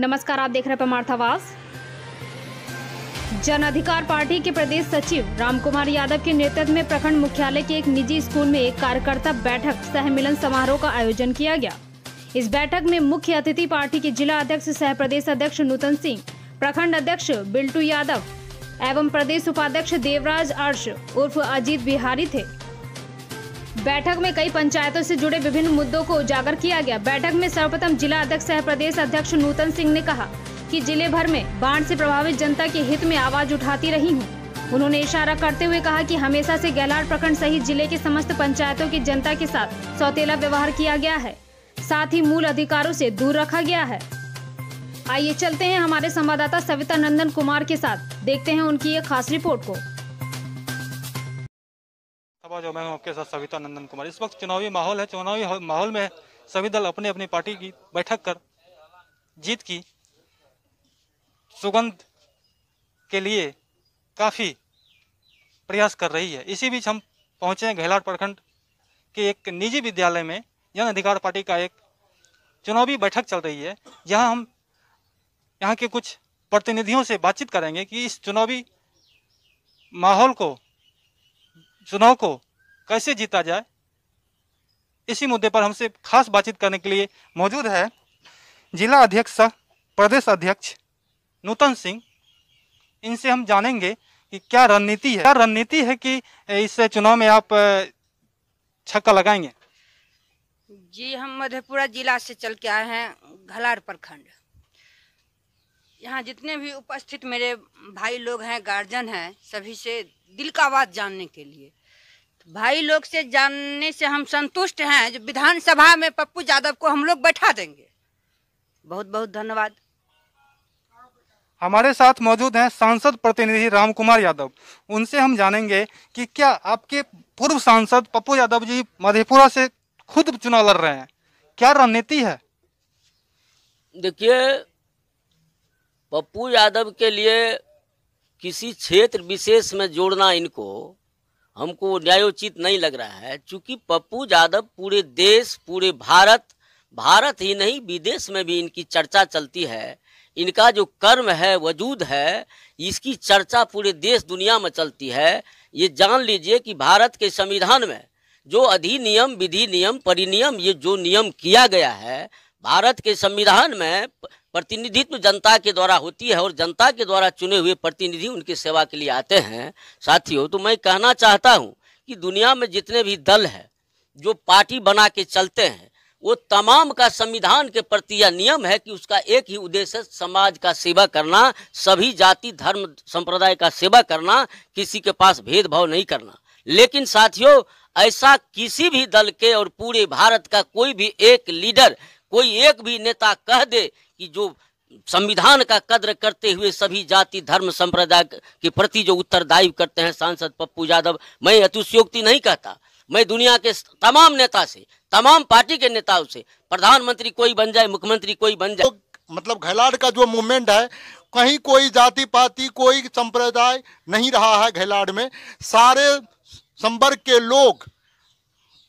नमस्कार, आप देख रहे हैं परमार्थावास। जन अधिकार पार्टी के प्रदेश सचिव रामकुमार यादव के नेतृत्व में प्रखंड मुख्यालय के एक निजी स्कूल में एक कार्यकर्ता बैठक सह मिलन समारोह का आयोजन किया गया। इस बैठक में मुख्य अतिथि पार्टी के जिला अध्यक्ष सह प्रदेश अध्यक्ष नूतन सिंह, प्रखंड अध्यक्ष बिल्टू यादव एवं प्रदेश उपाध्यक्ष देवराज अर्श उर्फ अजीत बिहारी थे। बैठक में कई पंचायतों से जुड़े विभिन्न मुद्दों को उजागर किया गया। बैठक में सर्वप्रथम जिला अध्यक्ष सह प्रदेश अध्यक्ष नूतन सिंह ने कहा कि जिले भर में बाढ़ से प्रभावित जनता के हित में आवाज उठाती रही हूं। उन्होंने इशारा करते हुए कहा कि हमेशा से गैलाड प्रखंड सहित जिले के समस्त पंचायतों की जनता के साथ सौतेला व्यवहार किया गया है, साथ ही मूल अधिकारों से दूर रखा गया है। आइए चलते हैं हमारे संवाददाता सविता नंदन कुमार के साथ, देखते हैं उनकी एक खास रिपोर्ट को। जो मैं हूं आपके साथ सविता नंदन कुमार। इस वक्त चुनावी माहौल है। चुनावी माहौल में सभी दल अपने अपनी पार्टी की बैठक कर जीत की सुगंध के लिए काफ़ी प्रयास कर रही है। इसी बीच हम पहुंचे हैं गैलाड प्रखंड के एक निजी विद्यालय में। जन अधिकार पार्टी का एक चुनावी बैठक चल रही है। यहाँ हम यहाँ के कुछ प्रतिनिधियों से बातचीत करेंगे कि इस चुनावी माहौल को, चुनाव को कैसे जीता जाए। इसी मुद्दे पर हमसे खास बातचीत करने के लिए मौजूद है जिला अध्यक्ष सह प्रदेश अध्यक्ष नूतन सिंह। इनसे हम जानेंगे कि क्या रणनीति है कि इस चुनाव में आप छक्का लगाएंगे। जी, हम मधेपुरा जिला से चल के आए हैं गैलाड प्रखंड। यहाँ जितने भी उपस्थित मेरे भाई लोग हैं, गार्जियन हैं, सभी से दिल का बात जानने के लिए। भाई लोग से जानने से हम संतुष्ट हैं। जो विधानसभा में पप्पू यादव को हम लोग बैठा देंगे। बहुत बहुत धन्यवाद। हमारे साथ मौजूद हैं सांसद प्रतिनिधि रामकुमार यादव। उनसे हम जानेंगे कि क्या आपके पूर्व सांसद पप्पू यादव जी मधेपुरा से खुद चुनाव लड़ रहे हैं, क्या रणनीति है? देखिए, पप्पू यादव के लिए किसी क्षेत्र विशेष में जोड़ना इनको हमको न्यायोचित नहीं लग रहा है। चूँकि पप्पू यादव पूरे देश, पूरे भारत ही नहीं विदेश में भी इनकी चर्चा चलती है। इनका जो कर्म है, वजूद है, इसकी चर्चा पूरे देश दुनिया में चलती है। ये जान लीजिए कि भारत के संविधान में जो अधिनियम, विधि नियम, परिनियम, ये जो नियम किया गया है, भारत के संविधान में प्रतिनिधित्व जनता के द्वारा होती है और जनता के द्वारा चुने हुए प्रतिनिधि उनकी सेवा के लिए आते हैं। साथियों, तो मैं कहना चाहता हूं कि दुनिया में जितने भी दल हैं जो पार्टी बना के चलते हैं, वो तमाम का संविधान के प्रति यह नियम है कि उसका एक ही उद्देश्य है, समाज का सेवा करना, सभी जाति धर्म संप्रदाय का सेवा करना, किसी के पास भेदभाव नहीं करना। लेकिन साथियों, ऐसा किसी भी दल के और पूरे भारत का कोई भी एक लीडर, कोई एक भी नेता कह दे कि जो संविधान का कद्र करते हुए सभी जाति धर्म संप्रदाय के प्रति जो उत्तरदायी करते हैं सांसद पप्पू यादव, मैं अतिशयोक्ति नहीं कहता। मैं दुनिया के तमाम नेता से, तमाम पार्टी के नेताओं से, प्रधानमंत्री कोई बन जाए, मुख्यमंत्री कोई बन जाए, मतलब गैलाड का जो मूवमेंट है, कहीं कोई जाति पाति, कोई संप्रदाय नहीं रहा है। गैलाड में सारे संवर्ग के लोग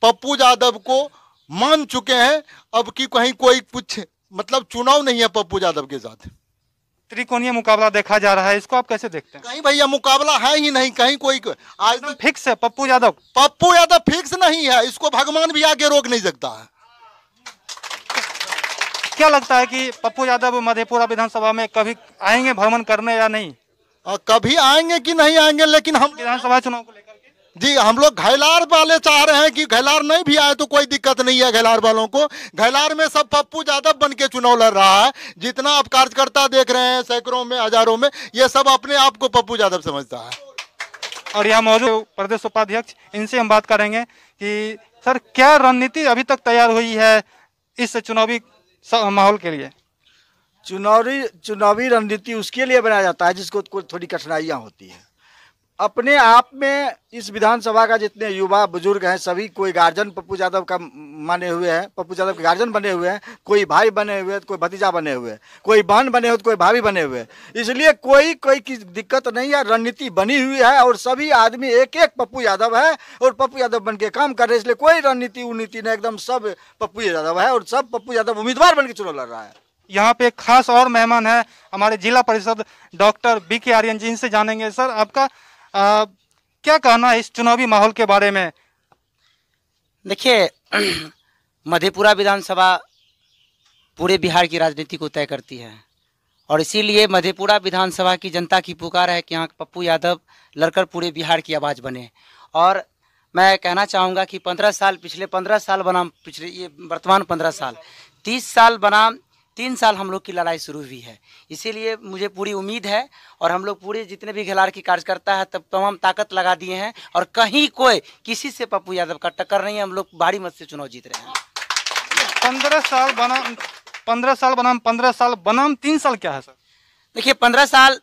पप्पू यादव को मान चुके हैं। अब की कहीं कोई कुछ मतलब चुनाव नहीं है पप्पू यादव के साथ। त्रिकोणीय मुकाबला देखा जा रहा है, इसको आप कैसे देखते हैं? कहीं भैया मुकाबला है ही नहीं, कहीं कोई आज फिक्स है पप्पू यादव फिक्स नहीं है। इसको भगवान भी आके रोक नहीं सकता है। क्या लगता है कि पप्पू यादव मधेपुरा विधानसभा में कभी आएंगे भ्रमण करने या नहीं? कभी आएंगे कि नहीं आएंगे, लेकिन हम विधानसभा चुनाव को लेकर जी हम लोग गैलाड वाले चाह रहे हैं कि गैलाड नहीं भी आए तो कोई दिक्कत नहीं है। गैलाड वालों को, गैलाड में सब पप्पू यादव बन के चुनाव लड़ रहा है। जितना आप कार्यकर्ता देख रहे हैं, सैकड़ों में, हजारों में, ये सब अपने आप को पप्पू यादव समझता है। और यहाँ मौजूद प्रदेश उपाध्यक्ष, इनसे हम बात करेंगे कि सर क्या रणनीति अभी तक तैयार हुई है इस चुनावी माहौल के लिए? चुनावी रणनीति उसके लिए बनाया जाता है जिसको थोड़ी कठिनाइयाँ होती है। अपने आप में इस विधानसभा का जितने युवा बुजुर्ग हैं, सभी कोई गार्जियन पप्पू यादव का माने हुए हैं, पप्पू यादव के गार्जियन बने हुए हैं। कोई भाई बने हुए हैं, कोई भतीजा बने हुए हैं, कोई बहन बने हुए, कोई भाभी बने हुए हैं। इसलिए कोई की दिक्कत नहीं है। रणनीति बनी हुई है और सभी आदमी एक एक पप्पू यादव है और पप्पू यादव बन के काम कर रहे हैं। इसलिए कोई रणनीति उन्नीति नहीं, एकदम सब पप्पू यादव है और सब पप्पू यादव उम्मीदवार बन के चुनाव लड़ रहा है। यहाँ पे एक खास और मेहमान है हमारे जिला परिषद डॉक्टर BK आर्यन जी, इनसे जानेंगे। सर, आपका क्या कहना है इस चुनावी माहौल के बारे में? देखिए, मधेपुरा विधानसभा पूरे बिहार की राजनीति को तय करती है और इसीलिए मधेपुरा विधानसभा की जनता की पुकार है कि यहाँ पप्पू यादव लड़कर पूरे बिहार की आवाज़ बने। और मैं कहना चाहूँगा कि 15 साल, पिछले 15 साल बनाम पिछले ये वर्तमान 15 साल, 30 साल बनाम 3 साल हम लोग की लड़ाई शुरू हुई है। इसीलिए मुझे पूरी उम्मीद है और हम लोग पूरे जितने भी घेलार की कार्यकर्ता है तब तमाम ताकत लगा दिए हैं और कहीं कोई किसी से पप्पू यादव का टक्कर नहीं है। हम लोग भारी मत से चुनाव जीत रहे हैं। 15 साल बनाम 15 साल बनाम 3 साल क्या है सर? देखिए, 15 साल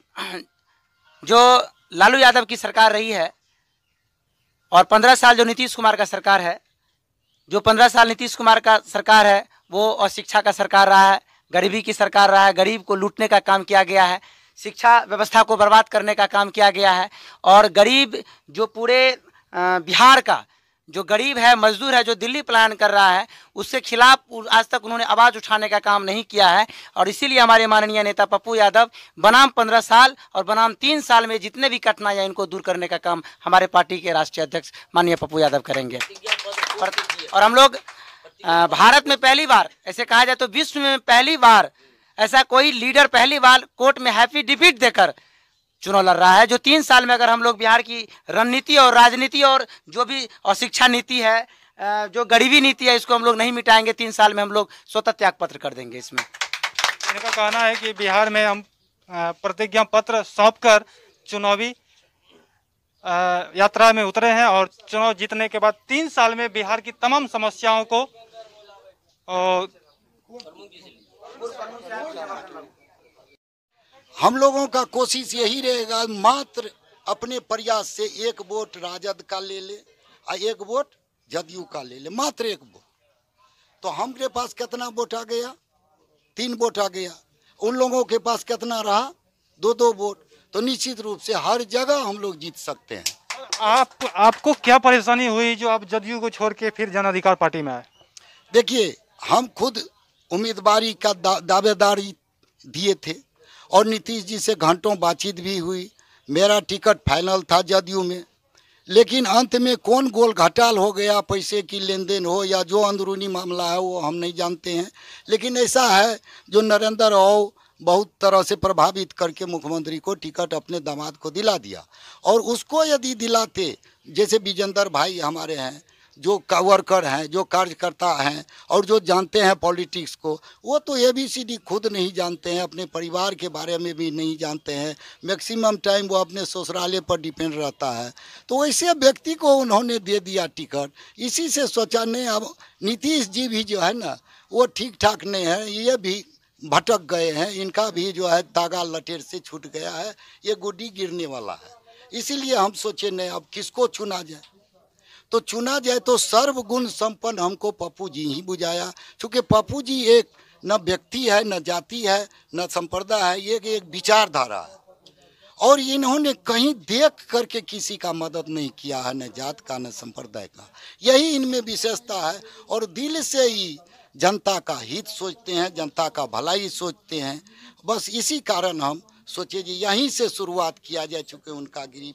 जो लालू यादव की सरकार रही है और 15 साल जो नीतीश कुमार का सरकार है, जो 15 साल नीतीश कुमार का सरकार है वो अशिक्षा का सरकार रहा है, गरीबी की सरकार रहा है, गरीब को लूटने का काम किया गया है, शिक्षा व्यवस्था को बर्बाद करने का काम किया गया है और गरीब जो पूरे बिहार का जो गरीब है, मजदूर है, जो दिल्ली पलायन कर रहा है, उसके खिलाफ आज तक उन्होंने आवाज़ उठाने का काम नहीं किया है। और इसीलिए हमारे माननीय नेता पप्पू यादव बनाम 15 साल और बनाम 3 साल में जितने भी कठिनाइयाँ इनको दूर करने का काम हमारे पार्टी के राष्ट्रीय अध्यक्ष माननीय पप्पू यादव करेंगे। और हम लोग भारत में पहली बार, ऐसे कहा जाए तो विश्व में पहली बार ऐसा कोई लीडर पहली बार कोर्ट में हैप्पी डिफीट देकर चुनाव लड़ रहा है। जो 3 साल में अगर हम लोग बिहार की रणनीति और राजनीति और जो भी शिक्षा नीति है, जो गरीबी नीति है, इसको हम लोग नहीं मिटाएंगे, 3 साल में हम लोग स्वतः त्याग पत्र कर देंगे। इसमें इनका कहना है कि बिहार में हम प्रतिज्ञा पत्र सौंपकर चुनावी यात्रा में उतरे हैं और चुनाव जीतने के बाद 3 साल में बिहार की तमाम समस्याओं को हम लोगों का कोशिश यही रहेगा, मात्र अपने प्रयास से 1 वोट राजद का ले ले और 1 वोट जदयू का ले ले, मात्र 1 वोट। तो हमारे पास कितना वोट आ गया? 3 वोट आ गया। उन लोगों के पास कितना रहा? 2-2 वोट। तो निश्चित रूप से हर जगह हम लोग जीत सकते हैं। आपको क्या परेशानी हुई जो आप जदयू को छोड़ के फिर जन अधिकार पार्टी में आए? देखिए, हम खुद उम्मीदवारी का दावेदारी दिए थे और नीतीश जी से घंटों बातचीत भी हुई। मेरा टिकट फाइनल था जदयू में, लेकिन अंत में कौन गोल घटाल हो गया, पैसे की लेन देन हो या जो अंदरूनी मामला है वो हम नहीं जानते हैं। लेकिन ऐसा है जो नरेंद्र राव बहुत तरह से प्रभावित करके मुख्यमंत्री को टिकट अपने दामाद को दिला दिया और उसको यदि दिलाते, जैसे विजेंद्र भाई हमारे हैं जो वर्कर हैं, जो कार्यकर्ता हैं और जो जानते हैं पॉलिटिक्स को, वो तो ABCD खुद नहीं जानते हैं, अपने परिवार के बारे में भी नहीं जानते हैं। मैक्सिमम टाइम वो अपने ससुराले पर डिपेंड रहता है। तो वैसे व्यक्ति को उन्होंने दे दिया टिकट। इसी से सोचा नहीं, अब नीतीश जी भी जो है ना वो ठीक ठाक नहीं है, ये भी भटक गए हैं, इनका भी जो है तागा लटेर से छूट गया है, ये गुड्डी गिरने वाला है। इसीलिए हम सोचे नहीं, अब किसको चुना जाए। तो चुना जाए तो सर्वगुण संपन्न हमको पप्पू जी ही बुझाया, क्योंकि पप्पू जी एक न व्यक्ति है, न जाति है, न संप्रदाय है, ये एक विचारधारा है। और इन्होंने कहीं देख करके किसी का मदद नहीं किया है, न जात का न संप्रदाय का। यही इनमें विशेषता है और दिल से ही जनता का हित सोचते हैं, जनता का भलाई सोचते हैं। बस इसी कारण हम सोचे जी यहीं से शुरुआत किया जाए, चूँकि उनका गिरी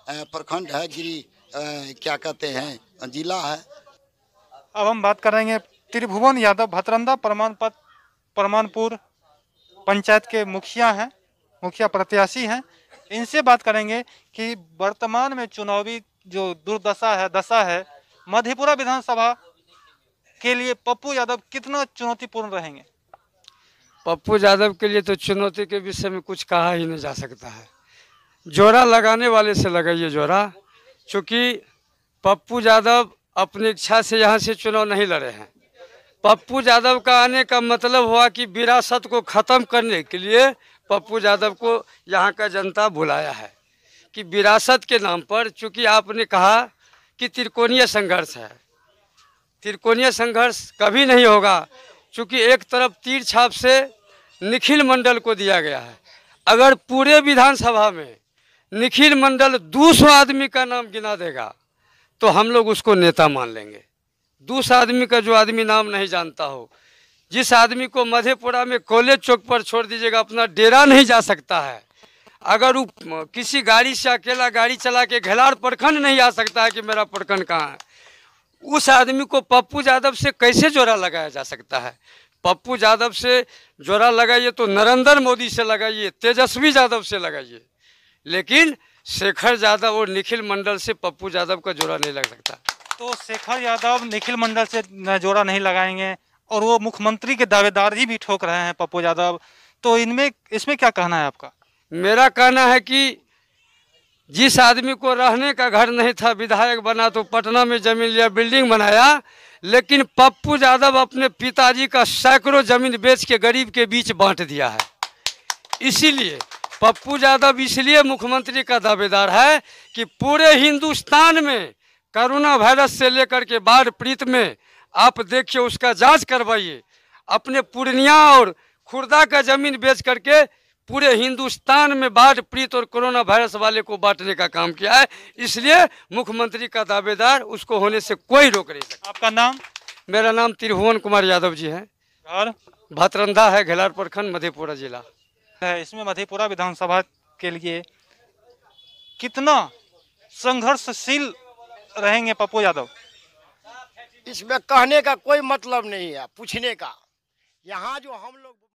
प्रखंड है, गिरी क्या कहते हैं जिला है। अब हम बात करेंगे त्रिभुवन यादव, भतरंदा परमानपुर पंचायत के मुखिया प्रत्याशी हैं। इनसे बात करेंगे कि वर्तमान में चुनावी जो दशा है मधेपुरा विधानसभा के लिए पप्पू यादव कितना चुनौतीपूर्ण रहेंगे? पप्पू यादव के लिए तो चुनौती के विषय में कुछ कहा ही नहीं जा सकता है। जोड़ा लगाने वाले से लगाइए जोड़ा, क्योंकि पप्पू यादव अपनी इच्छा से यहाँ से चुनाव नहीं लड़े हैं। पप्पू यादव का आने का मतलब हुआ कि विरासत को ख़त्म करने के लिए पप्पू यादव को यहाँ का जनता बुलाया है कि विरासत के नाम पर, चूँकि आपने कहा कि त्रिकोणीय संघर्ष है, त्रिकोणीय संघर्ष कभी नहीं होगा, क्योंकि एक तरफ तीर छाप से निखिल मंडल को दिया गया है। अगर पूरे विधानसभा में निखिल मंडल 200 आदमी का नाम गिना देगा तो हम लोग उसको नेता मान लेंगे। 200 आदमी का जो आदमी नाम नहीं जानता हो, जिस आदमी को मधेपुरा में कॉलेज चौक पर छोड़ दीजिएगा, अपना डेरा नहीं जा सकता है। अगर वो किसी गाड़ी से अकेला गाड़ी चला के घेलाड़ प्रखंड नहीं आ सकता है कि मेरा प्रखंड कहाँ है, उस आदमी को पप्पू यादव से कैसे जोड़ा लगाया जा सकता है? पप्पू यादव से जोड़ा लगाइए तो नरेंद्र मोदी से लगाइए, तेजस्वी यादव से लगाइए, लेकिन शेखर यादव और निखिल मंडल से पप्पू यादव का जोड़ा नहीं लग सकता। तो शेखर यादव निखिल मंडल से जोड़ा नहीं लगाएंगे और वो मुख्यमंत्री के दावेदारी भी ठोक रहे हैं पप्पू यादव, तो इसमें क्या कहना है आपका? मेरा कहना है कि जिस आदमी को रहने का घर नहीं था, विधायक बना तो पटना में जमीन लिया, बिल्डिंग बनाया, लेकिन पप्पू यादव अपने पिताजी का सैकड़ों जमीन बेच के गरीब के बीच बांट दिया है। इसीलिए पप्पू यादव इसलिए मुख्यमंत्री का दावेदार है कि पूरे हिंदुस्तान में कोरोना वायरस से लेकर के बाढ़ पीड़ित में आप देखिए, उसका जांच करवाइए। अपने पूर्णिया और खुर्दा का जमीन बेच करके पूरे हिंदुस्तान में बाढ़ पीड़ित और कोरोना वायरस वाले को बांटने का काम किया है। इसलिए मुख्यमंत्री का दावेदार, उसको होने से कोई रोक नहीं सकता। आपका नाम? मेरा नाम त्रिभुवन कुमार यादव जी है। और भतरंदा है, घेलार प्रखंड, मधेपुरा जिला है। इसमें मधेपुरा विधानसभा के लिए कितना संघर्षशील रहेंगे पप्पू यादव? इसमें कहने का कोई मतलब नहीं है, पूछने का। यहाँ जो हम लोग